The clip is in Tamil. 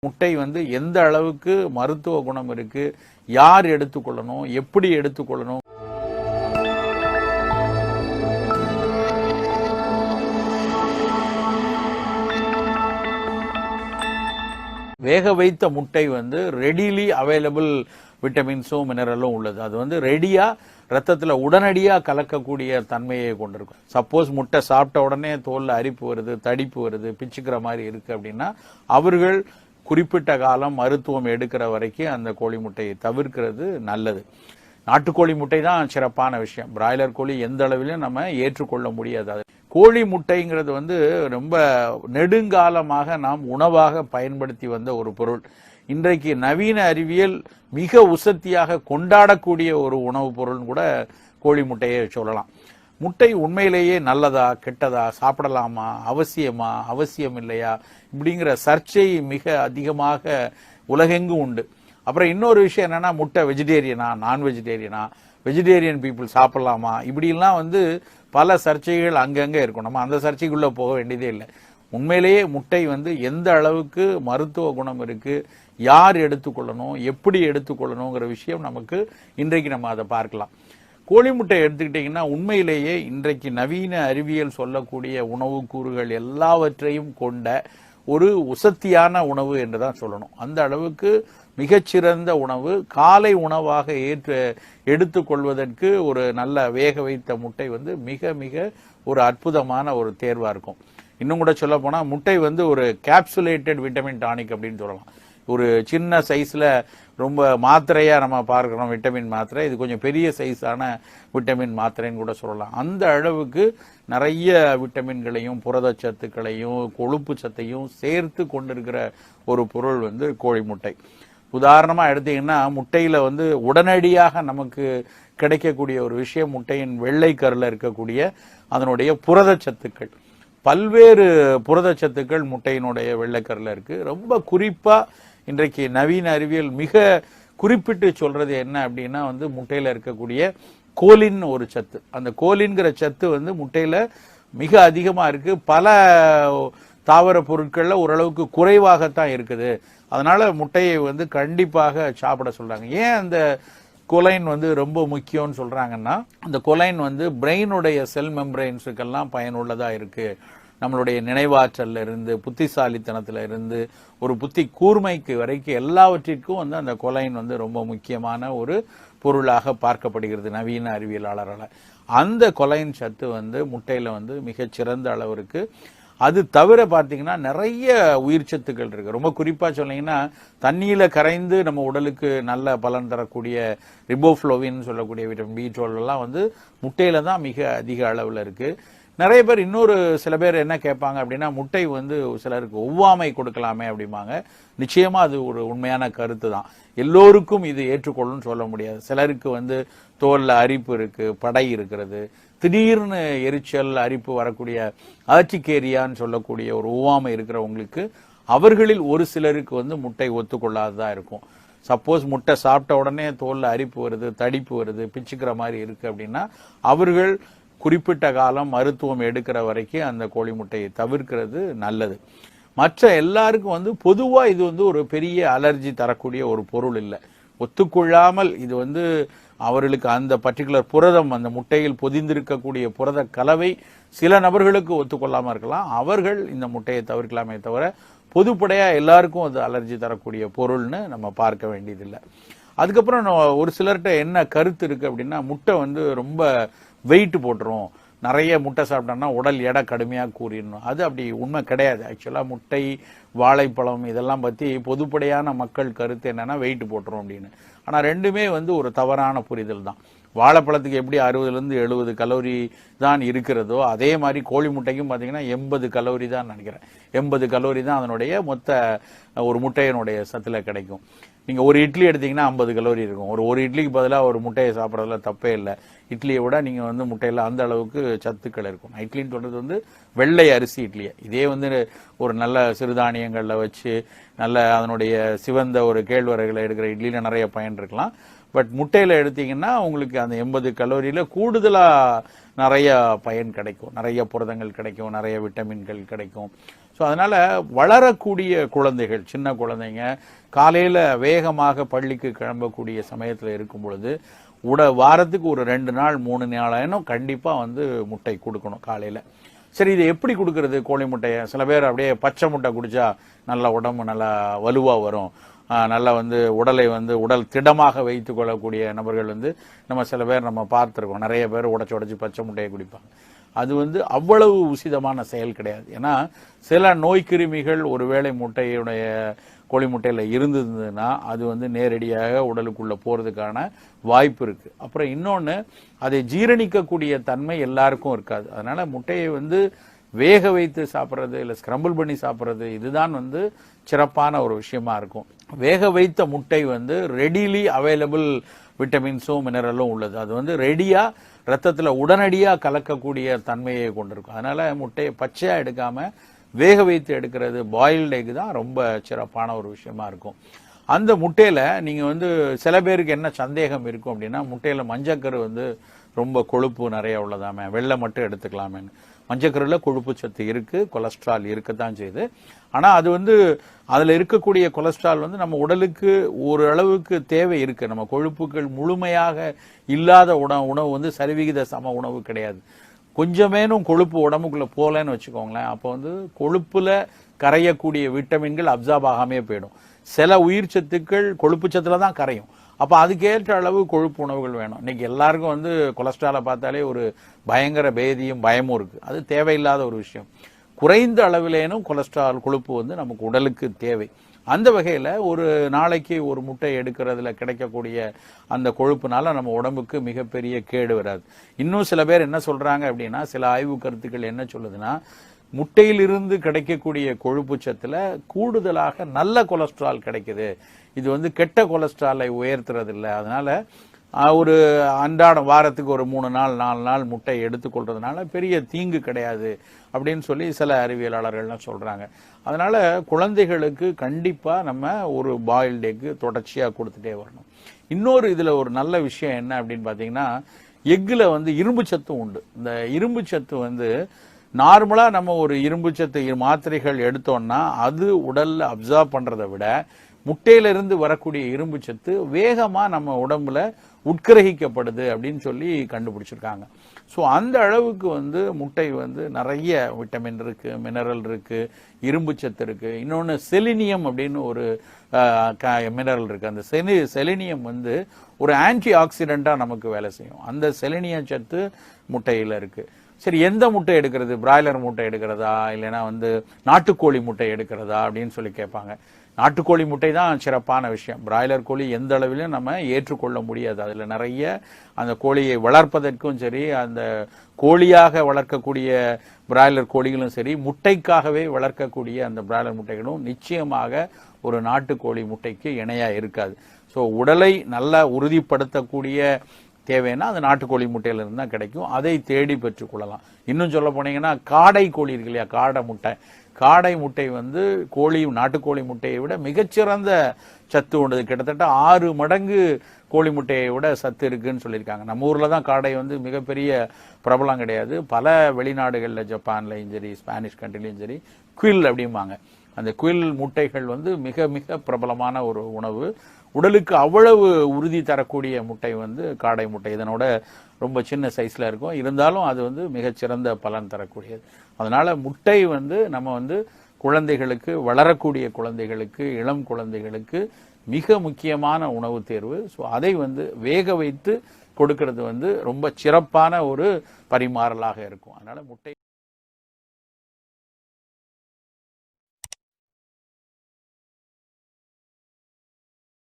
முட்டை எந்த அளவுக்கு மருத்துவ குணம் இருக்கு, யார் எடுத்துக்கொள்ளணும், எப்படி எடுத்துக்கொள்ளணும். வேக வைத்த முட்டை ரெடிலி அவைலபிள் விட்டமின்ஸும் மினரலும் உள்ளது. அது ரெடியா ரத்தத்துல உடனடியா கலக்கக்கூடிய தன்மையை கொண்டிருக்கும். சப்போஸ் முட்டை சாப்பிட்ட உடனே தோல்ல அரிப்பு வருது, தடிப்பு வருது, பிச்சுக்கிற மாதிரி இருக்கு அப்படின்னா அவர்கள் குறிப்பிட்ட காலம் மருத்துவம் எடுக்கிற வரைக்கும் அந்த கோழி முட்டையை தவிர்க்கிறது நல்லது. நாட்டுக்கோழி முட்டை தான் சிறப்பான விஷயம். பிராய்லர் கோழி எந்த அளவிலும் நம்ம ஏற்றுக்கொள்ள முடியாது. கோழி முட்டைங்கிறது ரொம்ப நெடுங்காலமாக நாம் உணவாக பயன்படுத்தி வந்த ஒரு பொருள். இன்றைக்கு நவீன அறிவியல் மிக உசத்தியாக கொண்டாடக்கூடிய ஒரு உணவுப் பொருள் கூட கோழி முட்டையை சொல்லலாம். முட்டை உண்மையிலேயே நல்லதா கெட்டதா, சாப்பிடலாமா, அவசியமா, அவசியம் இல்லையா, இப்படிங்கிற சர்ச்சை மிக அதிகமாக உலகெங்கும் உண்டு. அப்புறம் இன்னொரு விஷயம் என்னன்னா, முட்டை வெஜிடேரியனா நான் வெஜிடேரியனா, வெஜிடேரியன் பீப்புள் சாப்பிடலாமா, இப்படிலாம் பல சர்ச்சைகள் அங்கங்க இருக்கும். நம்ம அந்த சர்ச்சைக்குள்ள போக வேண்டியதே இல்லை. உண்மையிலேயே முட்டை எந்த அளவுக்கு மருத்துவ குணம் இருக்கு, யார் எடுத்துக்கொள்ளணும், எப்படி எடுத்துக்கொள்ளணுங்கிற விஷயம் நமக்கு இன்றைக்கு நம்ம அதை பார்க்கலாம். கோழி முட்டை எடுத்துக்கிட்டீங்கன்னா உண்மையிலேயே இன்றைக்கு நவீன அறிவியல் சொல்லக்கூடிய உணவு கூறுகள் எல்லாவற்றையும் கொண்ட ஒரு உசத்தியான உணவு என்றுதான் சொல்லணும். அந்த அளவுக்கு மிகச்சிறந்த உணவு. காலை உணவாக எடுத்துக்கொள்வதற்கு ஒரு நல்ல வேக வைத்த முட்டை மிக மிக ஒரு அற்புதமான ஒரு தேர்வா இருக்கும். இன்னும் கூட சொல்ல போனா முட்டை ஒரு கேப்சுலேட்டட் விட்டமின் டானிக் அப்படின்னு சொல்லலாம். ஒரு சின்ன சைஸ்ல ரொம்ப மாத்திரையா நம்ம பார்க்கிறோம் விட்டமின் மாத்திரை, இது கொஞ்சம் பெரிய சைஸான விட்டமின் மாத்திரைன்னு கூட சொல்லலாம். அந்த அளவுக்கு நிறைய விட்டமின்களையும் புரதச்சத்துக்களையும் கொழுப்பு சத்தையும் சேர்த்து கொண்டிருக்கிற ஒரு பொருள் கோழி முட்டை. உதாரணமா எடுத்தீங்கன்னா முட்டையில உடனடியாக நமக்கு கிடைக்கக்கூடிய ஒரு விஷயம் முட்டையின் வெள்ளை கருல இருக்கக்கூடிய அதனுடைய புரதச்சத்துக்கள். பல்வேறு புரதச்சத்துக்கள் முட்டையினுடைய வெள்ளைக்கருல இருக்கு. ரொம்ப குறிப்பா இன்றைக்கு நவீன அறிவியல் மிக குறிப்பிட்டு சொல்றது என்ன அப்படின்னா முட்டையில இருக்கக்கூடிய கோலின் ஒரு சத்து. அந்த கோலின்கிற சத்து முட்டையில மிக அதிகமா இருக்கு. பல தாவர பொருட்கள்ல ஓரளவுக்கு குறைவாகத்தான் இருக்குது. அதனால முட்டையை கண்டிப்பாக சாப்பிட சொல்றாங்க. ஏன் அந்த கொலைன் ரொம்ப முக்கியம்னு சொல்றாங்கன்னா, அந்த கொலைன் பிரெயினுடைய செல் மெம்பரைன்ஸுக்கெல்லாம் பயனுள்ளதா இருக்கு. நம்மளுடைய நினைவாற்றல்ல இருந்து, புத்திசாலித்தனத்துல இருந்து, ஒரு புத்தி கூர்மைக்கு வரைக்கும் எல்லாவற்றிற்கும் அந்த கொலைன் ரொம்ப முக்கியமான ஒரு பொருளாக பார்க்கப்படுகிறது நவீன அறிவியலாளரால். அந்த கொலைன் சத்து முட்டையில மிகச்சிறந்த அளவு இருக்கு. அது தவிர பார்த்தீங்கன்னா நிறைய உயிர் சத்துக்கள் இருக்கு. ரொம்ப குறிப்பா சொன்னீங்கன்னா தண்ணியில கரைந்து நம்ம உடலுக்கு நல்ல பலன் தரக்கூடிய ரிபோஃப்ளோவின் சொல்லக்கூடிய விட்டமின் B12 எல்லாம் முட்டையில தான் மிக அதிக அளவுல இருக்கு. நிறைய பேர் சில பேர் என்ன கேட்பாங்க அப்படின்னா, முட்டை சிலருக்கு ஒவ்வாமை கொடுக்கலாமே அப்படிம்பாங்க. நிச்சயமா அது ஒரு உண்மையான கருத்து தான். எல்லோருக்கும் இது ஏற்றுக்கொள்ளும் சொல்ல முடியாது. சிலருக்கு தோல்ல அரிப்பு இருக்கு, படை இருக்கிறது, திடீர்னு எரிச்சல் அரிப்பு வரக்கூடிய ஆர்டிகேரியான்னு சொல்லக்கூடிய ஒரு ஒவ்வாமை இருக்கிறவங்களுக்கு அவர்களில் ஒரு சிலருக்கு முட்டை ஒத்துக்கொள்ளாததா இருக்கும். சப்போஸ் முட்டை சாப்பிட்ட உடனே தோல்ல அரிப்பு வருது, தடிப்பு வருது, பிச்சுக்கிற மாதிரி இருக்கு அப்படின்னா அவர்கள் குறிப்பிட்ட காலம் மருத்துவம் எடுக்கிற வரைக்கும் அந்த கோழி முட்டையை தவிர்க்கிறது நல்லது. மற்ற எல்லாருக்கும் பொதுவா இது ஒரு பெரிய அலர்ஜி தரக்கூடிய ஒரு பொருள் இல்லை. ஒத்துக்கொள்ளாமல் இது அவர்களுக்கு அந்த பர்டிகுலர் புரதம், அந்த முட்டையில் பொதிந்திருக்கக்கூடிய புரத கலவை சில நபர்களுக்கு ஒத்துக்கொள்ளாம இருக்கலாம். அவர்கள் இந்த முட்டையை தவிர்க்கலாமே தவிர பொதுப்படையா எல்லாருக்கும் அது அலர்ஜி தரக்கூடிய பொருள்னு நம்ம பார்க்க வேண்டியதில்லை. அதுக்கப்புறம் ஒரு சிலர்கிட்ட என்ன கருத்து இருக்கு அப்படின்னா, முட்டை ரொம்ப வெயிட் போட்டுரும், நிறைய முட்டை சாப்பிட்டோம்னா உடல் எடை கடுமையாக கூறிடணும். அது அப்படி உண்மை கிடையாது. ஆக்சுவலா முட்டை, வாழைப்பழம் இதெல்லாம் பத்தி பொதுப்படையான மக்கள் கருத்து என்னன்னா வெயிட் போட்டுரும் அப்படின்னு. ஆனா ரெண்டுமே ஒரு தவறான புரிதல் தான். வாழைப்பழத்துக்கு எப்படி 60 to 70 கலோரி தான் இருக்கிறதோ அதே மாதிரி கோழி முட்டைக்கும் பார்த்தீங்கன்னா 80 கலோரி தான் நினைக்கிறேன். 80 கலோரி தான் அதனுடைய மொத்த ஒரு முட்டையினுடைய சத்துல கிடைக்கும். நீங்க ஒரு இட்லி எடுத்தீங்கன்னா 50 கலோரி இருக்கும். ஒரு இட்லிக்கு பதிலாக ஒரு முட்டையை சாப்பிட்றதுல தப்பே இல்லை. இட்லியை விட நீங்க முட்டையில அந்த அளவுக்கு சத்துக்கள் இருக்கும். இட்லின்னு சொல்றது வெள்ளை அரிசி இட்லியை இதே ஒரு நல்ல சிறுதானியங்கள்ல வச்சு நல்ல அதனுடைய சிவந்த ஒரு கேழ்வரகுல எடுக்கிற இட்லியில நிறைய பயன் இருக்கலாம். பட் முட்டையில எடுத்தீங்கன்னா உங்களுக்கு அந்த 80 கலோரியில கூடுதலா நிறைய பயன் கிடைக்கும், நிறைய புரதங்கள் கிடைக்கும், நிறைய விட்டமின்கள் கிடைக்கும். ஸோ அதனால வளரக்கூடிய குழந்தைகள், சின்ன குழந்தைங்க காலையில வேகமாக பள்ளிக்கு கிளம்பக்கூடிய சமயத்தில் இருக்கும் பொழுது வாரத்துக்கு ஒரு 2 நாள் 3 நாளாயினும் கண்டிப்பா முட்டை கொடுக்கணும் காலையில. சரி, இது எப்படி கொடுக்கறது கோழி முட்டையை? சில பேர் அப்படியே பச்சை முட்டை குடிச்சா நல்ல உடம்பு நல்லா வலுவா வரும், நல்லா உடலை உடல் திடமாக வைத்துக் கொள்ளக்கூடிய நபர்கள் நம்ம சில பேர் நம்ம பார்த்துருக்கோம். நிறைய பேர் உடைச்சு பச்சை முட்டையை குடிப்பாங்க. அது அவ்வளவு உசிதமான செயல் கிடையாது. ஏன்னா சில நோய் கிருமிகள் ஒருவேளை முட்டையுடைய கோழி முட்டையில இருந்ததுன்னா அது நேரடியாக உடலுக்குள்ள போறதுக்கான வாய்ப்பு இருக்கு. அப்புறம் இன்னொன்னு, அதை ஜீரணிக்கக்கூடிய தன்மை எல்லாருக்கும் இருக்காது. அதனால முட்டையை வேக வைத்து சாப்பிட்றது இல்லை ஸ்கிரம்பிள் பண்ணி சாப்பிட்றது இதுதான் சிறப்பான ஒரு விஷயமா இருக்கும். வேக வைத்த முட்டை ரெடிலி அவைலபிள் விட்டமின்ஸும் மினரலும் உள்ளது. அது ரெடியா ரத்தத்துல உடனடியா கலக்கக்கூடிய தன்மையை கொண்டிருக்கும். அதனால முட்டையை பச்சையா எடுக்காம வேக வைத்து எடுக்கிறது, பாயில்டு எக் தான் ரொம்ப சிறப்பான ஒரு விஷயமா இருக்கும். அந்த முட்டையில நீங்க சில பேருக்கு என்ன சந்தேகம் இருக்கும் அப்படின்னா, முட்டையில மஞ்சக்கரு ரொம்ப கொழுப்பு நிறைய உள்ளதாமே, வெள்ளை மட்டும் எடுத்துக்கலாமேன்னு. மஞ்சக்கருல கொழுப்பு சத்து இருக்கு, கொலஸ்ட்ரால் இருக்கத்தான் செய்யுது. ஆனா அது அதுல இருக்கக்கூடிய கொலஸ்ட்ரால் நம்ம உடலுக்கு ஒரு அளவுக்கு தேவை இருக்கு. நம்ம கொழுப்புகள் முழுமையாக இல்லாத உணவு சரிவிகித சம உணவு கிடையாது. கொஞ்சமேனும் கொழுப்பு உடம்புக்குள்ள போலன்னு வச்சுக்கோங்களேன், அப்போ கொழுப்புல கரையக்கூடிய விட்டமின்கள் அப்சார்ப் ஆகாமே போயிடும். சில உயிர் சத்துக்கள் கொழுப்பு சத்துல தான் கரையும். அப்ப அதுக்கேற்ற அளவு கொழுப்பு உணவுகள் வேணும். இன்னைக்கு எல்லாருக்கும் கொலஸ்ட்ராலை பார்த்தாலே ஒரு பயங்கர பேதியும் பயமும் இருக்கு. அது தேவையில்லாத ஒரு விஷயம். குறைந்த அளவிலேனும் கொலஸ்ட்ரால் கொழுப்பு நமக்கு உடலுக்கு தேவை. அந்த வகையில ஒரு நாளைக்கு ஒரு முட்டை எடுக்கிறதுல கிடைக்கக்கூடிய அந்த கொழுப்புனால நம்ம உடம்புக்கு மிகப்பெரிய கேடு வராது. இன்னும் சில பேர் என்ன சொல்றாங்க அப்படின்னா, சில ஆய்வு கருத்துக்கள் என்ன சொல்லுதுன்னா, முட்டையிலிருந்து கிடைக்கக்கூடிய கொழுப்பு சத்துல கூடுதலாக நல்ல கொலஸ்ட்ரால் கிடைக்குது. இது கெட்ட கொலஸ்ட்ராலை உயர்த்துறது இல்லை. அதனால ஒரு அன்றாடம் வாரத்துக்கு ஒரு 3 நாள் 4 நாள் முட்டை எடுத்துக்கொள்றதுனால பெரிய தீங்கு கிடையாது அப்படின்னு சொல்லி சில அறிவியலாளர்கள்லாம் சொல்றாங்க. அதனால குழந்தைகளுக்கு கண்டிப்பா நம்ம ஒரு பாயில்டு எக் தொடர்ச்சியா கொடுத்துட்டே வரணும். இன்னொரு இதுல ஒரு நல்ல விஷயம் என்ன அப்படின்னு பாத்தீங்கன்னா, எக்குல இரும்பு சத்தும் உண்டு. இந்த இரும்பு சத்து நார்மலா நம்ம ஒரு இரும்பு சத்து மாத்திரைகள் எடுத்தோம்னா அது உடல்ல அப்சார்ப் பண்றதை விட முட்டையிலிருந்து வரக்கூடிய இரும்பு சத்து வேகமா நம்ம உடம்புல உட்கிரகிக்கப்படுது அப்படின்னு சொல்லி கண்டுபிடிச்சிருக்காங்க. ஸோ அந்த அளவுக்கு முட்டை நிறைய விட்டமின் இருக்கு, மினரல் இருக்கு, இரும்பு சத்து இருக்கு. இன்னொன்று செலினியம் அப்படின்னு ஒரு மினரல் இருக்கு. அந்த செலினியம் ஒரு ஆன்டி ஆக்சிடென்டா நமக்கு வேலை செய்யும். அந்த செலினிய சத்து முட்டையில இருக்கு. சரி, எந்த முட்டை எடுக்கிறது? பிராய்லர் முட்டை எடுக்கிறதா இல்லைன்னா நாட்டுக்கோழி முட்டை எடுக்கிறதா அப்படின்னு சொல்லி கேட்பாங்க. நாட்டுக்கோழி முட்டை தான் சிறப்பான விஷயம். பிராய்லர் கோழி எந்த அளவிலும் நம்ம ஏற்றுக்கொள்ள முடியாது. அதுல நிறைய அந்த கோழியை வளர்ப்பதற்கும் சரி, அந்த கோழியாக வளர்க்கக்கூடிய பிராய்லர் கோழிகளும் சரி, முட்டைக்காகவே வளர்க்கக்கூடிய அந்த பிராய்லர் முட்டைகளும் நிச்சயமாக ஒரு நாட்டுக்கோழி முட்டைக்கு இணையா இருக்காது. ஸோ உடலை நல்லா உறுதிப்படுத்தக்கூடிய தேவைன்னா அது நாட்டுக்கோழி முட்டையில இருந்து தான் கிடைக்கும். அதை தேடி பெற்றுக்கொள்ளலாம். இன்னும் சொல்ல போனீங்கன்னா, காடை கோழி இருக்கு இல்லையா, காடை முட்டை. காடை முட்டை நாட்டுக்கோழி முட்டையை விட மிகச்சிறந்த சத்து உண்டு. கிட்டத்தட்ட 6 மடங்கு கோழி முட்டையை விட சத்து இருக்குன்னு சொல்லியிருக்காங்க. நம்ம ஊர்ல தான் காடை மிகப்பெரிய பிரபலம் கிடையாது. பல வெளிநாடுகள்ல, ஜப்பான்லயும் சரி, ஸ்பானிஷ் கண்ட்ரிலையும் சரி, குயில் அப்படிம்பாங்க. அந்த குயில் முட்டைகள் மிக மிக பிரபலமான ஒரு உணவு. உடலுக்கு அவ்வளவு உறுதி தரக்கூடிய முட்டை காடை முட்டை. இதனோட ரொம்ப சின்ன சைஸ்ல இருக்கும், இருந்தாலும் அது மிகச்சிறந்த பலன் தரக்கூடியது. அதனால முட்டை நம்ம குழந்தைகளுக்கு, வளரக்கூடிய குழந்தைகளுக்கு, இளம் குழந்தைகளுக்கு மிக முக்கியமான உணவு தேர்வு. ஸோ அதை வேக வைத்து கொடுக்கிறது ரொம்ப சிறப்பான ஒரு பரிமாறலாக இருக்கும். அதனால முட்டை